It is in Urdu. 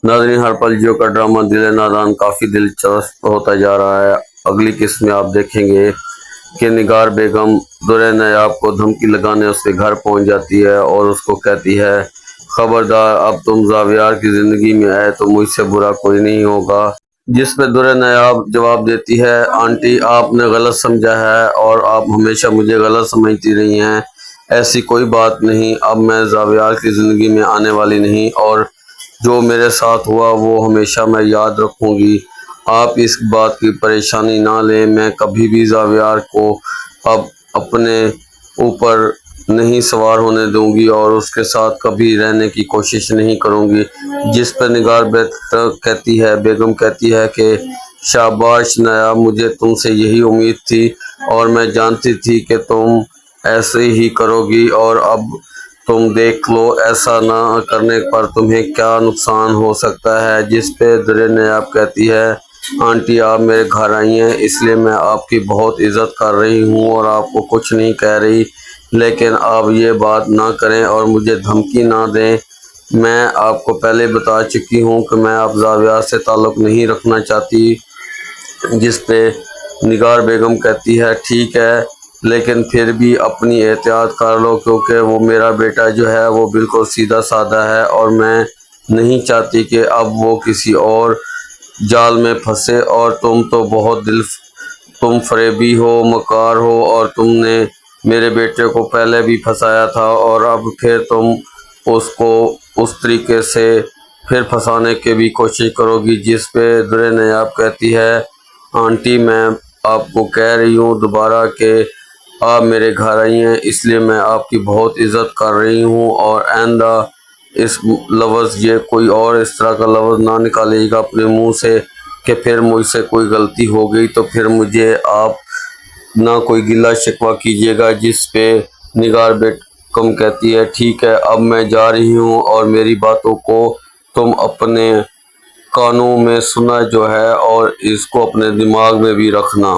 ناظرین، ہر پل جیو کا ڈرامہ دل نادان کافی دلچسپ ہوتا جا رہا ہے۔ اگلی قسط میں آپ دیکھیں گے کہ نگار بیگم درِ نیاب کو دھمکی لگانے اس کے گھر پہنچ جاتی ہے اور اس کو کہتی ہے، خبردار، اب تم زاویار کی زندگی میں آئے تو مجھ سے برا کوئی نہیں ہوگا۔ جس پہ درِ نیاب جواب دیتی ہے، آنٹی، آپ نے غلط سمجھا ہے اور آپ ہمیشہ مجھے غلط سمجھتی رہی ہیں۔ ایسی کوئی بات نہیں، اب میں زاویار کی زندگی میں آنے والی نہیں، اور جو میرے ساتھ ہوا وہ ہمیشہ میں یاد رکھوں گی۔ آپ اس بات کی پریشانی نہ لیں، میں کبھی بھی زاویار کو اب اپنے اوپر نہیں سوار ہونے دوں گی اور اس کے ساتھ کبھی رہنے کی کوشش نہیں کروں گی۔ جس پہ نگار بیگم کہتی ہے کہ شاباش نیاب، مجھے تم سے یہی امید تھی اور میں جانتی تھی کہ تم ایسے ہی کرو گی، اور اب تم دیکھ لو ایسا نہ کرنے پر تمہیں کیا نقصان ہو سکتا ہے۔ جس پہ درِ نیاب کہتی ہے، آنٹی، آپ میرے گھر آئی ہیں، اس لیے میں آپ کی بہت عزت کر رہی ہوں اور آپ کو کچھ نہیں کہہ رہی، لیکن آپ یہ بات نہ کریں اور مجھے دھمکی نہ دیں۔ میں آپ کو پہلے بتا چکی ہوں کہ میں اب زاویار سے تعلق نہیں رکھنا چاہتی۔ جس پہ نگار بیگم کہتی ہے، ٹھیک ہے، لیکن پھر بھی اپنی احتیاط کر لو، کیونکہ وہ میرا بیٹا جو ہے وہ بالکل سیدھا سادہ ہے اور میں نہیں چاہتی کہ اب وہ کسی اور جال میں پھنسے، اور تم تو بہت تم فریبی ہو، مکار ہو، اور تم نے میرے بیٹے کو پہلے بھی پھنسایا تھا اور اب پھر تم اس کو اس طریقے سے پھر پھنسانے کی بھی کوشش کرو گی۔ جس پہ درِ نیاب کہتی ہے، آنٹی، میں آپ کو کہہ رہی ہوں دوبارہ کہ آپ میرے گھر آئی ہیں، اس لیے میں آپ کی بہت عزت کر رہی ہوں، اور آئندہ اس لفظ یہ کوئی اور اس طرح کا لفظ نہ نکالیے گا اپنے منہ سے کہ پھر مجھ سے کوئی غلطی ہو گئی تو پھر مجھے آپ نہ کوئی گلہ شکوہ کیجیے گا۔ جس پہ نگار بیگم کہتی ہے، ٹھیک ہے، اب میں جا رہی ہوں، اور میری باتوں کو تم اپنے کانوں میں سنا جو ہے اور اس کو اپنے دماغ میں بھی رکھنا۔